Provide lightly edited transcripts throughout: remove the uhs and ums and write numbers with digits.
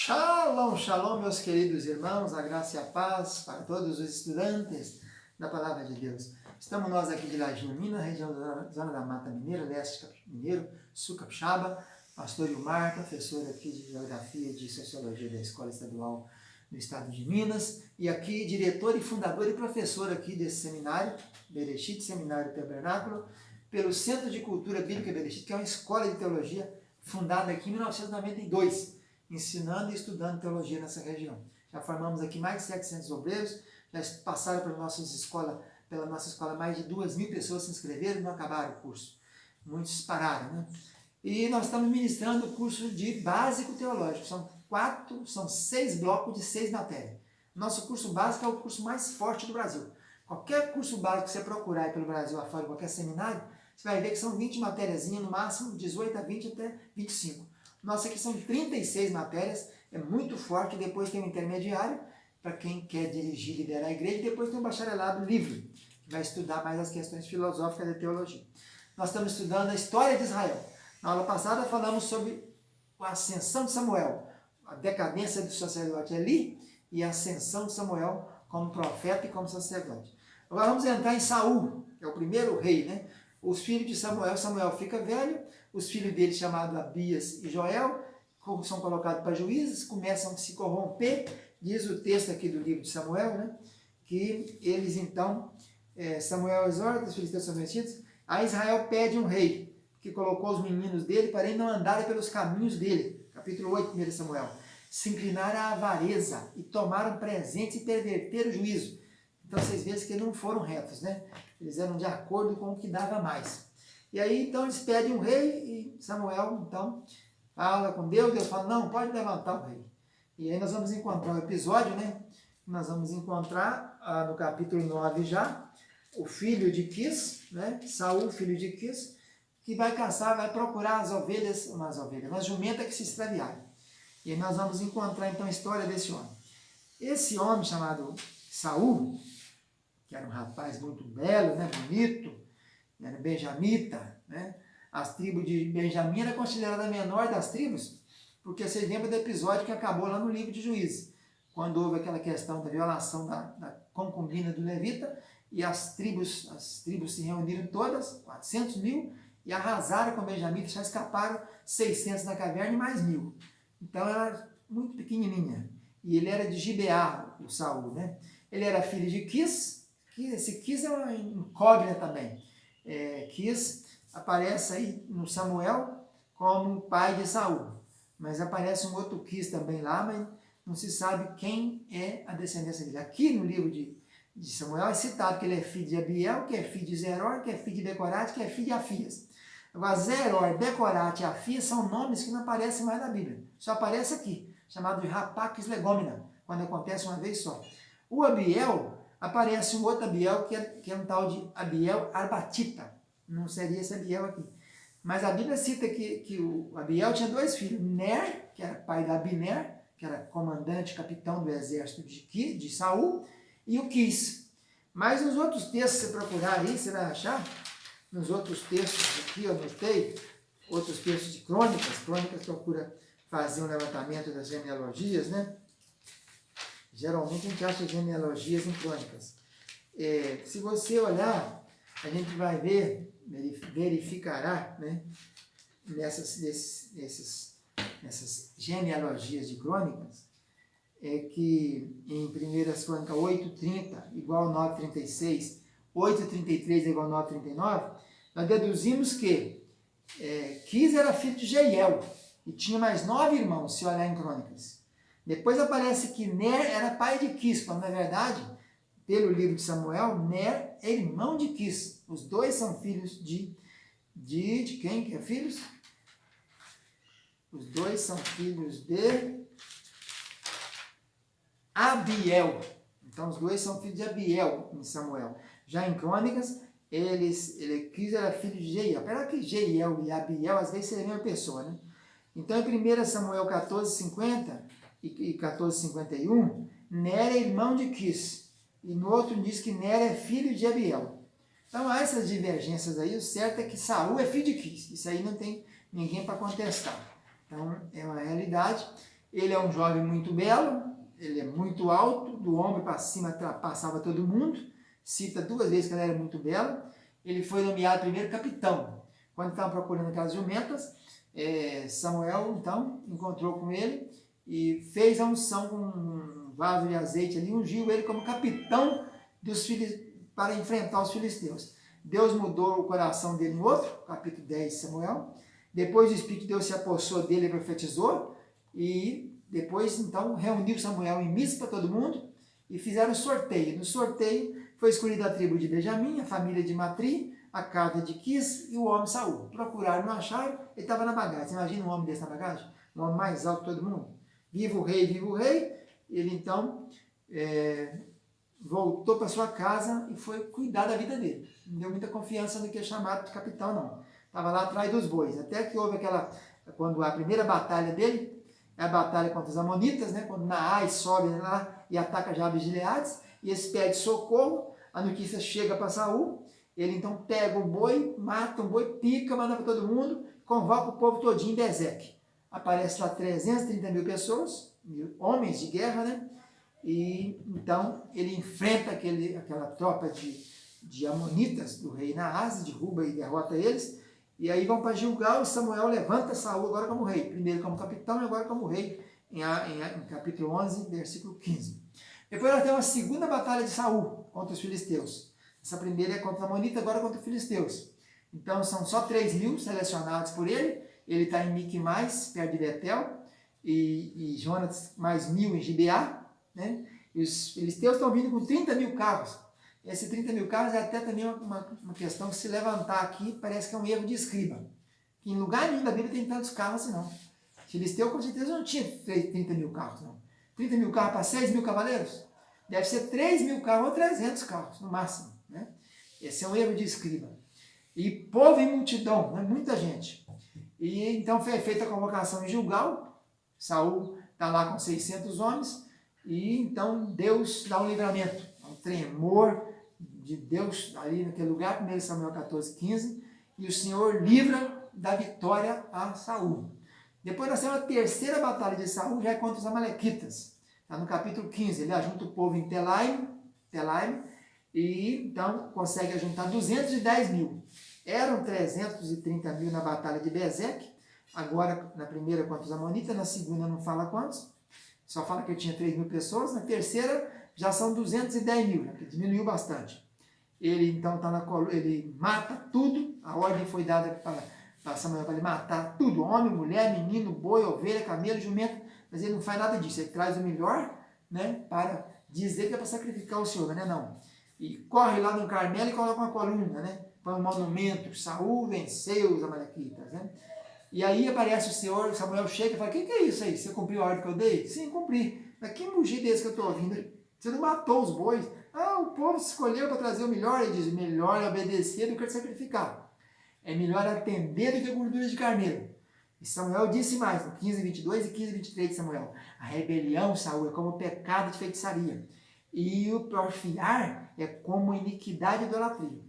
Shalom, shalom, meus queridos irmãos, a graça e a paz para todos os estudantes da Palavra de Deus. Estamos nós aqui de Ladinho, Minas, região da Zona da Mata Mineira, leste mineiro, sul capixaba, pastor Ilmar, professor aqui de Geografia e de Sociologia da Escola Estadual do Estado de Minas, e aqui diretor e fundador e professor aqui desse seminário, Bereshit, Seminário Tabernáculo, pelo Centro de Cultura Bíblica Bereshit, que é uma escola de teologia fundada aqui em 1992, ensinando e estudando teologia nessa região. Já formamos aqui mais de 700 obreiros, já passaram pela nossa escola mais de 2.000 pessoas se inscreveram e não acabaram o curso. Muitos pararam, né? E nós estamos ministrando o curso de básico teológico. São 6 blocos de 6 matérias. Nosso curso básico é o curso mais forte do Brasil. Qualquer curso básico que você procurar aí pelo Brasil afora, qualquer seminário, você vai ver que são 20 matériazinhas, no máximo 18 a 20 até 25. Nossa, aqui são 36 matérias, é muito forte. Depois tem o intermediário, para quem quer dirigir, liderar a igreja, e depois tem o bacharelado livre, que vai estudar mais as questões filosóficas da teologia. Nós estamos estudando a história de Israel. Na aula passada falamos sobre a ascensão de Samuel, a decadência do sacerdote Eli e a ascensão de Samuel como profeta e como sacerdote. Agora vamos entrar em Saul, que é o primeiro rei, né? Os filhos de Samuel fica velho, os filhos dele, chamados Abias e Joel, são colocados para juízes, começam a se corromper. Diz o texto aqui do livro de Samuel, né, que eles então, Samuel exorta, os filisteus são vencidos, a Israel pede um rei, que colocou os meninos dele para eles não andarem pelos caminhos dele. Capítulo 8, 1 Samuel. Se inclinaram à avareza e tomaram presentes e perverteram o juízo. Então vocês veem que não foram retos, né? Eles eram de acordo com o que dava mais. E aí, então, eles pedem um rei e Samuel, então, fala com Deus. Deus fala, não, pode levantar o rei. E aí nós vamos encontrar um episódio, né? Nós vamos encontrar no capítulo 9 já, o filho de Quis, né? Saul, filho de Quis, que vai caçar, vai procurar umas jumentas que se extraviaram. E aí nós vamos encontrar, então, a história desse homem. Esse homem chamado Saul, que era um rapaz muito belo, né? Bonito, era benjamita, né? As tribos de Benjamim era considerada a menor das tribos, porque vocês lembram do episódio que acabou lá no livro de Juízes, quando houve aquela questão da violação da concubina do levita, e as tribos se reuniram todas, 400 mil, e arrasaram com Benjamim, só escaparam 600 na caverna e mais 1.000. Então ela era muito pequenininha, e ele era de Gibeá, o Saul, né? Ele era filho de Quis, esse Quis é uma incógnita também. Quis aparece aí no Samuel como pai de Saul, mas aparece um outro Quis também lá, mas não se sabe quem é a descendência dele. Aqui no livro de Samuel é citado que ele é filho de Abiel, que é filho de Zeror, que é filho de Becorate, que é filho de Afias. Agora, Zeror, Becorate e Afias são nomes que não aparecem mais na Bíblia, só aparece aqui, chamado de Rapaques Legomena, quando acontece uma vez só. O Abiel, aparece um outro Abiel, que é um tal de Abiel Arbatita. Não seria esse Abiel aqui. Mas a Bíblia cita que o Abiel tinha 2 filhos. Ner, que era pai da Abner, que era comandante, capitão do exército de Saul, e o Quis. Mas nos outros textos, se você procurar aí, você vai achar, nos outros textos aqui, eu notei, outros textos de crônicas procura fazer um levantamento das genealogias, né? Geralmente a gente acha genealogias em crônicas. Se você olhar, a gente vai ver, verificará, né, nessas genealogias de crônicas, que em 1 Crônicas 8:30 igual a 9:36, 8:33 igual a 9:39, nós deduzimos que Quis era filho de Jeiel e tinha mais 9 irmãos, se olhar em crônicas. Depois aparece que Ner era pai de Quis, quando na verdade, pelo livro de Samuel, Ner é irmão de Quis. Os dois são filhos de quem que é filhos? Os dois são filhos de Abiel. Então os dois são filhos de Abiel em Samuel. Já em crônicas, Quis era filho de Jeiel. Apesar que Jeiel e Abiel às vezes seriam a mesma pessoa, né? Então em 1 Samuel 14:50 e 14:51, Ner é irmão de Quis, e no outro diz que Ner é filho de Abiel. Então há essas divergências aí, o certo é que Saul é filho de Quis, isso aí não tem ninguém para contestar. Então é uma realidade. Ele é um jovem muito belo, ele é muito alto, do ombro para cima passava todo mundo, cita 2 vezes que ele era muito belo. Ele foi nomeado primeiro capitão. Quando estavam procurando aquelas jumentas, Samuel, então, encontrou com ele e fez a unção com um vaso de azeite ali, ungiu ele como capitão para enfrentar os filisteus. Deus mudou o coração dele no outro, capítulo 10 de Samuel. Depois o Espírito de Deus se apossou dele e profetizou. E depois, então, reuniu Samuel em Mispa, todo mundo, e fizeram um sorteio. No sorteio foi escolhida a tribo de Benjamim, a família de Matri, a casa de Quis e o homem Saul. Procuraram, não acharam, ele estava na bagagem. Você imagina um homem desse na bagagem? Um homem mais alto que todo mundo. Viva o rei, viva o rei. Ele, então, voltou para sua casa e foi cuidar da vida dele. Não deu muita confiança no que é chamado de capitão, não. Estava lá atrás dos bois. Até que houve quando a primeira batalha dele, é a batalha contra os amonitas, né? Quando Naás sobe lá e ataca Jabes de Gileades, e eles pedem socorro, a notícia chega para Saul, ele então pega o boi, mata o boi, pica, manda para todo mundo, convoca o povo todinho em Bezeque. Aparece lá 330 mil pessoas, homens de guerra, né? E então ele enfrenta aquela tropa de amonitas do rei Naás, derruba e derrota eles, e aí vão para Gilgal e Samuel levanta Saul agora como rei, primeiro como capitão e agora como rei, em capítulo 11, versículo 15. Depois nós temos a segunda batalha de Saul contra os filisteus. Essa primeira é contra os amonitas, agora contra os filisteus. Então são só 3 mil selecionados por ele está em Miquimais, perto de Betel, e Jonas mais 1.000 em Gibeá, né? E os filisteus estão vindo com 30 mil carros. Esses 30 mil carros é até também uma questão que, se levantar aqui, parece que é um erro de escriba. Que em lugar nenhum da Bíblia tem tantos carros assim, não. Filisteu, com certeza, não tinha 30 mil carros, não. 30 mil carros para 6 mil cavaleiros? Deve ser 3 mil carros ou 300 carros, no máximo, né? Esse é um erro de escriba. E povo em multidão, né? Muita gente. E então foi feita a convocação em Gilgal. Saul está lá com 600 homens. E então Deus dá um livramento, um tremor de Deus ali naquele lugar, 1 Samuel 14, 15, e o Senhor livra da vitória a Saul. Depois nós temos a terceira batalha de Saul, já é contra os amalequitas. Está no capítulo 15, ele ajunta o povo em Telaim, e então consegue ajuntar 210 mil. Eram 330 mil na batalha de Bezeque, agora na primeira contra os amonitas, na segunda não fala quantos, só fala que tinha 3 mil pessoas, na terceira já são 210 mil, que diminuiu bastante. Ele então ele mata tudo, a ordem foi dada para Samuel para ele matar tudo, homem, mulher, menino, boi, ovelha, camelo, jumento, mas ele não faz nada disso, ele traz o melhor, né, para dizer que é para sacrificar o Senhor, né, não. E corre lá no Carmelo e coloca uma coluna, né, para um monumento, Saul venceu os amalequitas, né. E aí aparece o Senhor, Samuel chega e fala, o que é isso aí? Você cumpriu a ordem que eu dei? Sim, cumpri. Mas que mugido é esse que eu estou ouvindo? Você não matou os bois? Ah, o povo se escolheu para trazer o melhor. Ele diz, melhor é obedecer do que sacrificar. É melhor atender do que a gordura de carneiro. E Samuel disse mais, no 15:22 e 15:23 de Samuel, a rebelião, Saul, é como o pecado de feitiçaria. E o porfiar é como iniquidade e idolatria.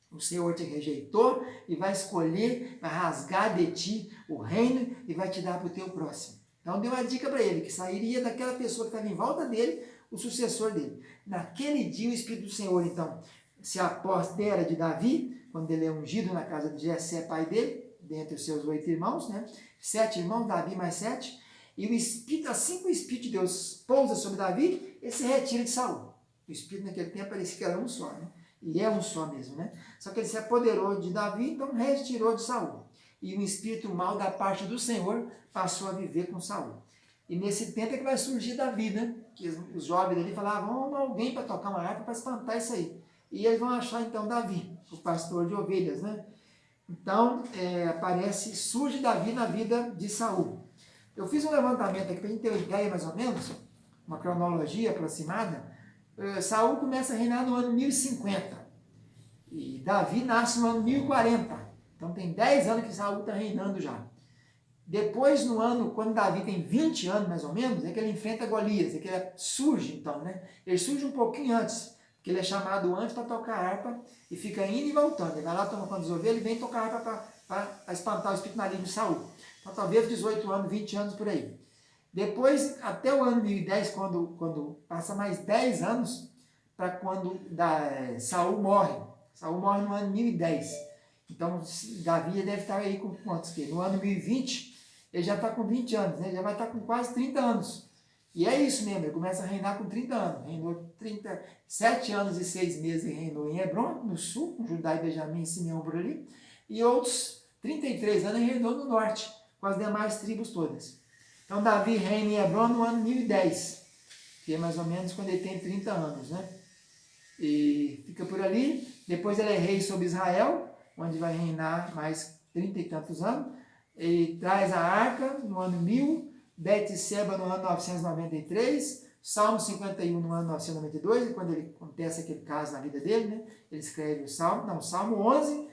O Senhor te rejeitou e vai escolher, vai rasgar de ti o reino e vai te dar para o teu próximo. Então deu uma dica para ele, que sairia daquela pessoa que estava em volta dele, o sucessor dele. Naquele dia o Espírito do Senhor, então, se apostera de Davi, quando ele é ungido na casa de Jessé, pai dele, dentre os seus 8 irmãos, né? 7 irmãos, Davi mais 7, e o Espírito, assim que o Espírito de Deus pousa sobre Davi, ele se retira de Saul. O Espírito naquele tempo parecia que era um só, né? E é um só mesmo, né? Só que ele se apoderou de Davi, então retirou de Saul. E o espírito mau da parte do Senhor passou a viver com Saul. E nesse tempo é que vai surgir Davi, né? Que os jovens ali falavam, vamos alguém para tocar uma harpa para espantar isso aí. E eles vão achar então Davi, o pastor de ovelhas, né? Então surge Davi na vida de Saul. Eu fiz um levantamento aqui para a gente ter uma ideia mais ou menos, uma cronologia aproximada. Saul começa a reinar no ano 1050 e Davi nasce no ano 1040. Então tem 10 anos que Saul está reinando já. Depois, no ano, quando Davi tem 20 anos mais ou menos, é que ele enfrenta Golias, é que ele surge então, né? Ele surge um pouquinho antes, porque ele é chamado antes para tocar harpa e fica indo e voltando. Ele vai lá, toma conta das ovelhas e vem tocar harpa para espantar o espírito maligno de Saul. Então talvez 18 anos, 20 anos por aí. Depois, até o ano 1010, quando passa mais 10 anos, para quando Saul morre. Saul morre no ano 1010. Então, Davi deve estar aí com quantos? No ano 1020, ele já está com 20 anos, né? Ele já vai estar com quase 30 anos. E é isso mesmo, ele começa a reinar com 30 anos. Reinou 37 anos e 6 meses, ele reinou em Hebron, no sul, com Judá e Benjamim e Simeão por ali. E outros 33 anos ele reinou no norte, com as demais tribos todas. Então, Davi reina em Hebron no ano 1010, que é mais ou menos quando ele tem 30 anos, né? E fica por ali. Depois ele é rei sobre Israel, onde vai reinar mais 30 e tantos anos. Ele traz a arca no ano 1000, Betseba no ano 993, Salmo 51 no ano 992, e quando ele acontece aquele caso na vida dele, né? Ele escreve o Salmo 11,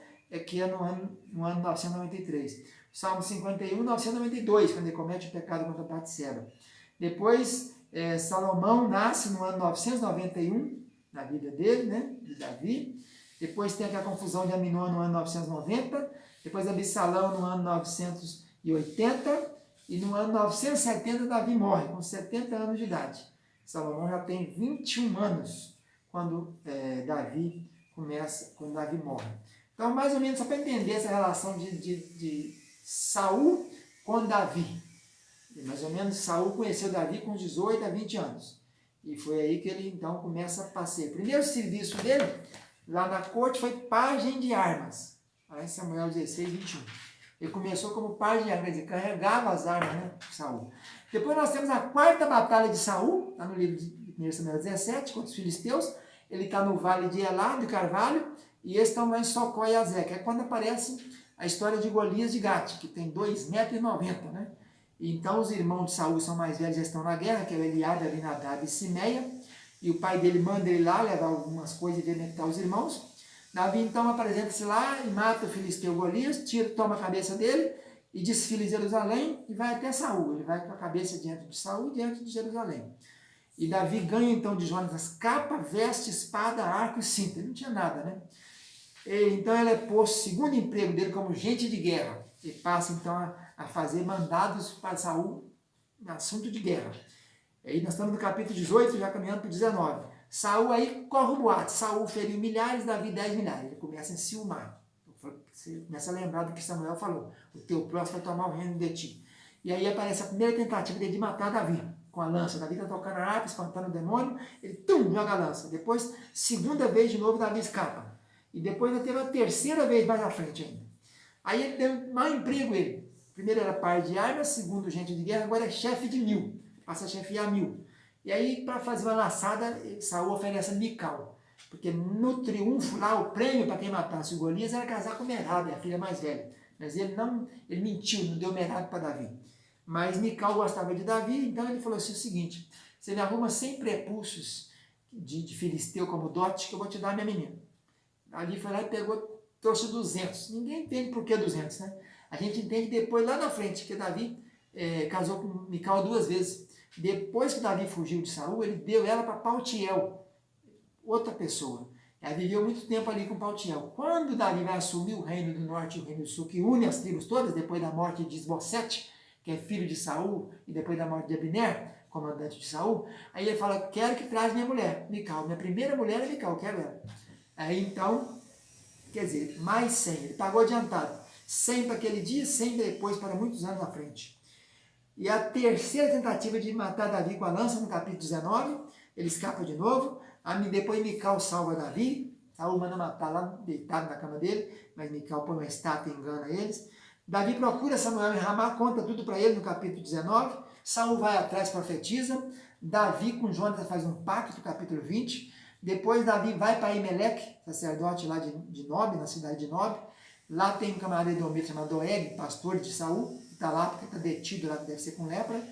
que é no ano 993. Salmo 51, 992, quando ele comete o pecado contra Betseba. Depois, Salomão nasce no ano 991, na vida dele, né, de Davi. Depois tem aquela confusão de Aminon no ano 990. Depois Absalão no ano 980. E no ano 970 Davi morre, com 70 anos de idade. Salomão já tem 21 anos quando Davi morre. Então, mais ou menos, só para entender essa relação de Saul com Davi. Mais ou menos, Saul conheceu Davi com 18 a 20 anos. E foi aí que ele, então, começa a passear. O primeiro serviço dele, lá na corte, foi pajem de armas. Lá em Samuel 16, 21. Ele começou como pajem de armas, ele carregava as armas, né, Saul. Depois nós temos a quarta batalha de Saul, está no livro de 1 Samuel 17, contra os filisteus. Ele está no vale de Elá, de Carvalho, e eles estão lá em Socó e Azeca. É quando aparece a história de Golias de Gate, que tem 2,90 m, né? Então os irmãos de Saul são mais velhos, já estão na guerra, que é o Eliabe, Abinadab e Simeia, e o pai dele manda ele lá levar algumas coisas e alimentar os irmãos. Davi então apresenta-se lá e mata o filisteu Golias, toma a cabeça dele e desfila em Jerusalém e vai até Saul. Ele vai com a cabeça diante de Saul e diante de Jerusalém. E Davi ganha então de Jonatas capa, veste, espada, arco e cinta. Ele não tinha nada, né? Então ele é posto, segundo emprego dele, como gente de guerra. E passa então a fazer mandados para Saul no assunto de guerra. Aí nós estamos no capítulo 18, já caminhando para o 19. Saul aí corre o boato. Saul feriu milhares, Davi 10 milhares. Ele começa a enciumar. Você começa a lembrar do que Samuel falou. O teu próximo vai tomar o reino de ti. E aí aparece a primeira tentativa dele de matar Davi, com a lança. Davi está tocando a harpa, espantando o demônio. Ele joga a lança. Depois, segunda vez de novo, Davi escapa. E depois ainda teve a terceira vez mais à frente ainda. Aí ele deu mau emprego ele. Primeiro era par de armas, segundo gente de guerra, agora é chefe de 1000. Passa a chefiar 1000. E aí, para fazer uma laçada, Saul oferece a Mical. Porque no triunfo lá, o prêmio para quem matasse o Golias era casar com Merab, a filha mais velha. Mas ele mentiu, não deu Merab para Davi. Mas Mical gostava de Davi, então ele falou assim, o seguinte, você me arruma 100 prepulsos de filisteu como dote, que eu vou te dar a minha menina. Ali foi lá e trouxe 200. Ninguém entende por que 200, né? A gente entende depois, lá na frente, que Davi casou com Mical 2 vezes. Depois que Davi fugiu de Saul, ele deu ela para Paltiel, outra pessoa. Ela viveu muito tempo ali com Paltiel. Quando Davi vai assumir o reino do norte e o reino do sul, que une as tribos todas, depois da morte de Isbosete, que é filho de Saul, e depois da morte de Abner, comandante de Saul, aí ele fala, quero que traz minha mulher, Mical. Minha primeira mulher é Mical, quero ela. Aí então, quer dizer, mais 100. Ele pagou adiantado. 100 para aquele dia, 100 depois, para muitos anos à frente. E a terceira tentativa de matar Davi com a lança, no capítulo 19, ele escapa de novo. Depois Mical salva Davi. Saul manda matar lá, deitado na cama dele, mas Mical põe uma estátua e engana eles. Davi procura Samuel em Ramá, conta tudo para ele no capítulo 19. Saul vai atrás, profetiza. Davi com Jonatas faz um pacto, no capítulo 20. Depois Davi vai para Imeleque, sacerdote lá de Nob, na cidade de Nob. Lá tem um camarada edomita chamado Doeg, pastor de Saul, que está lá porque está detido lá, que deve ser com lepra.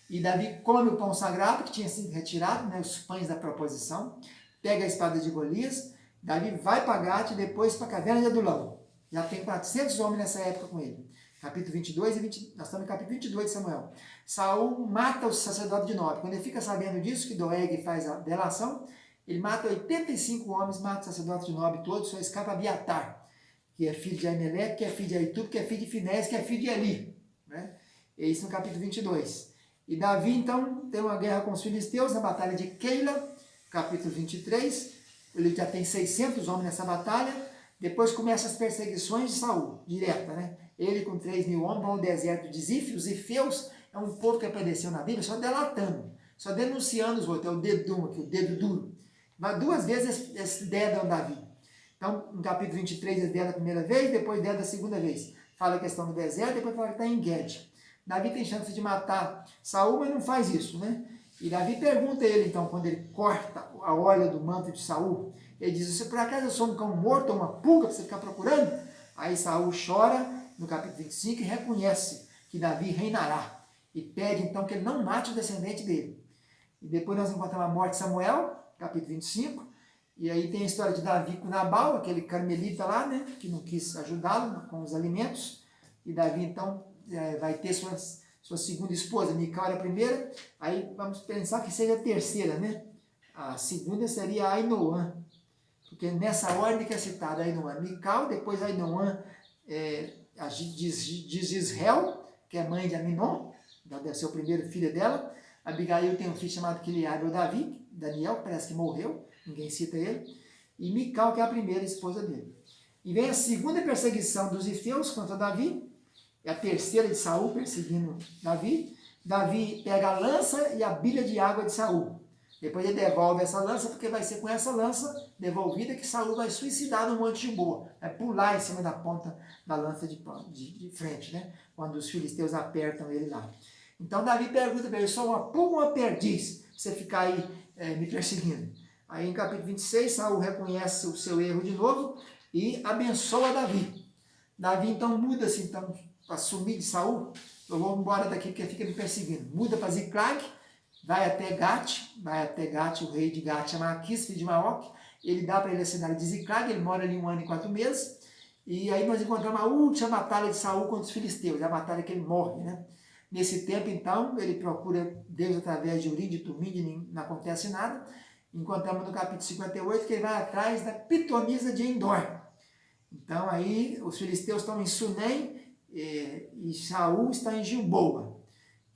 E Davi come o pão sagrado, que tinha sido retirado, né, os pães da proposição, pega a espada de Golias. Davi vai para Gate e depois para a caverna de Adulão. Já tem 400 homens nessa época com ele. Capítulo 22 e 20, nós estamos no capítulo 22 de Samuel. Saul mata o sacerdote de Nob. Quando ele fica sabendo disso, que Doeg faz a delação, ele mata 85 homens, mata o sacerdote de Nob todos, só escapa Abiatar, que é filho de Aimeleque, que é filho de Aitub, que é filho de Finés, que é filho de Eli. Né? É isso no capítulo 22. E Davi, então, tem uma guerra com os filisteus na batalha de Keila, capítulo 23. Ele já tem 600 homens nessa batalha. Depois começam as perseguições de Saul, direta, né? Ele com 3.000 homens vão ao deserto de Zif. Os Zifeus é um povo que apareceu na Bíblia só delatando, só denunciando os outros. É o dedo aqui, o dedo duro. Mas 2 vezes esse dedam Davi. Então, no capítulo 23, ele deda a primeira vez, depois deda a segunda vez. Fala a questão do deserto, depois fala que está em Gede. Davi tem chance de matar Saul, mas não faz isso, né? E Davi pergunta a ele, então, quando ele corta a orla do manto de Saul, ele diz, se por acaso eu sou um cão morto ou uma pulga para você ficar procurando? Aí Saul chora, no capítulo 25, e reconhece que Davi reinará. E pede, então, que ele não mate o descendente dele. E depois nós encontramos a morte de Samuel, capítulo 25, e aí tem a história de Davi com Nabal, aquele carmelita lá, né, que não quis ajudá-lo com os alimentos. E Davi, então, vai ter sua segunda esposa, Mical era a primeira, aí vamos pensar que seja a terceira, né? A segunda seria Ainoã, porque nessa ordem que é citada Ainoã, Mical, depois Ainoã diz Israel, que é mãe de Aminon, deve ser o primeiro filho dela. Abigail tem um filho chamado Quileabe ou Davi, Daniel, parece que morreu, ninguém cita ele, e Mical, que é a primeira esposa dele. E vem a segunda perseguição dos Ifeus contra Davi, e a terceira de Saul perseguindo Davi. Davi pega a lança e a bilha de água de Saul. Depois ele devolve essa lança, porque vai ser com essa lança devolvida que Saul vai suicidar no Monte Gilboa. Vai pular em cima da ponta da lança de frente, né? Quando os filisteus apertam ele lá. Então Davi pergunta para ele, sou uma pulga ou uma perdiz, pra você ficar aí me perseguindo? Aí em capítulo 26, Saul reconhece o seu erro de novo e abençoa Davi. Davi então muda-se, então, para sumir de Saul, eu vou embora daqui porque fica me perseguindo. Muda para Ziclag, vai até Gate, o rei de Gate chama Aquis, filho de Maoc, ele dá para ele a cidade de Ziclag, ele mora ali 1 ano e 4 meses, e aí nós encontramos a última batalha de Saul contra os filisteus, a batalha que ele morre, né? Nesse tempo, então, ele procura Deus através de Urim, de Tumim, não acontece nada. Encontramos no capítulo 58 que ele vai atrás da pitonisa de Endor. Então, aí, os filisteus estão em Sunem e Saul está em Gilboa.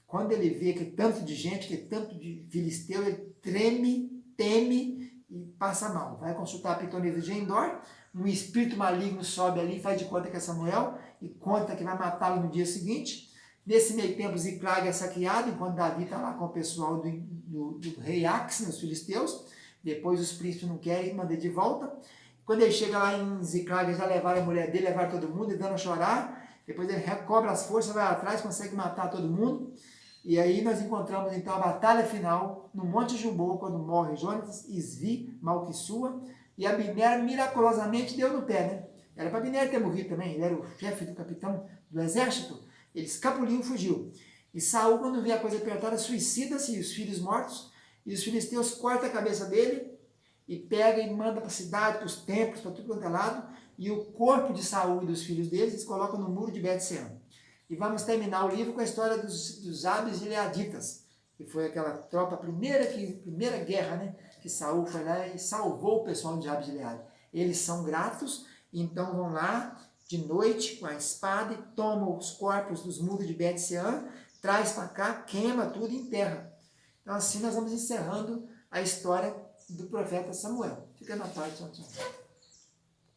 Quando ele vê que tanto de gente, que tanto de filisteu, ele treme, teme e passa mal. Vai consultar a pitonisa de Endor, um espírito maligno sobe ali, faz de conta que é Samuel e conta que vai matá-lo no dia seguinte. Nesse meio tempo, Ziclag é saqueado, enquanto Davi está lá com o pessoal do rei Ax, os filisteus. Depois os príncipes não querem, manda de volta. Quando ele chega lá em Ziclag, já levaram a mulher dele, levaram todo mundo, ele dando a chorar. Depois ele recobra as forças, vai atrás, consegue matar todo mundo. E aí nós encontramos então a batalha final no Monte Gilboa, quando morre Jonatas, Isvi, Malquissua. E Abner miraculosamente deu no pé, né? Era para Abner ter morrido também, ele era o chefe do capitão do exército. Ele escapuliu e fugiu. E Saul, quando vê a coisa apertada, suicida-se, os filhos mortos, e os filisteus cortam a cabeça dele, e pega e manda para a cidade, para os templos, para tudo quanto é lado, e o corpo de Saul e dos filhos deles, eles colocam no muro de Bet-Sean. E vamos terminar o livro com a história dos Jabes gileaditas, que foi aquela tropa, primeira guerra, né, que Saul foi lá e salvou o pessoal de Jabes Gileade. Eles são gratos, então vão lá, de noite, com a espada, e toma os corpos dos muros de Bet-Sean, traz para cá, queima tudo e enterra. Então assim nós vamos encerrando a história do profeta Samuel. Fica na paz, tchau, tchau.